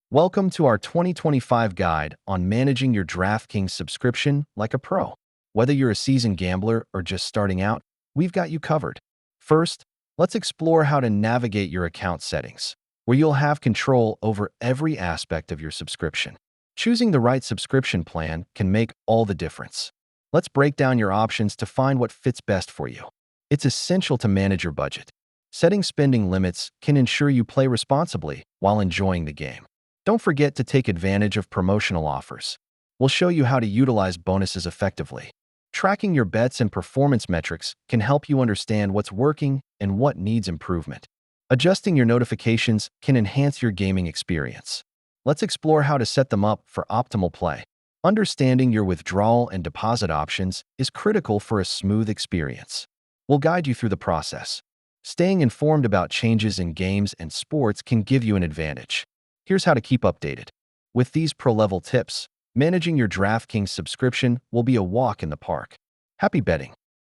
Welcome to our 2025 guide on managing your DraftKings subscription like a pro. Whether you're a seasoned gambler or just starting out, we've got you covered. First, let's explore how to navigate your account settings, where you'll have control over every aspect of your subscription. Choosing the right subscription plan can make all the difference. Let's break down your options to find what fits best for you. It's essential to manage your budget. Setting spending limits can ensure you play responsibly while enjoying the game. Don't forget to take advantage of promotional offers. We'll show you how to utilize bonuses effectively. Tracking your bets and performance metrics can help you understand what's working and what needs improvement. Adjusting your notifications can enhance your gaming experience. Let's explore how to set them up for optimal play. Understanding your withdrawal and deposit options is critical for a smooth experience. We'll guide you through the process. Staying informed about changes in games and sports can give you an advantage. Here's how to keep updated. With these pro-level tips, managing your DraftKings subscription will be a walk in the park. Happy betting!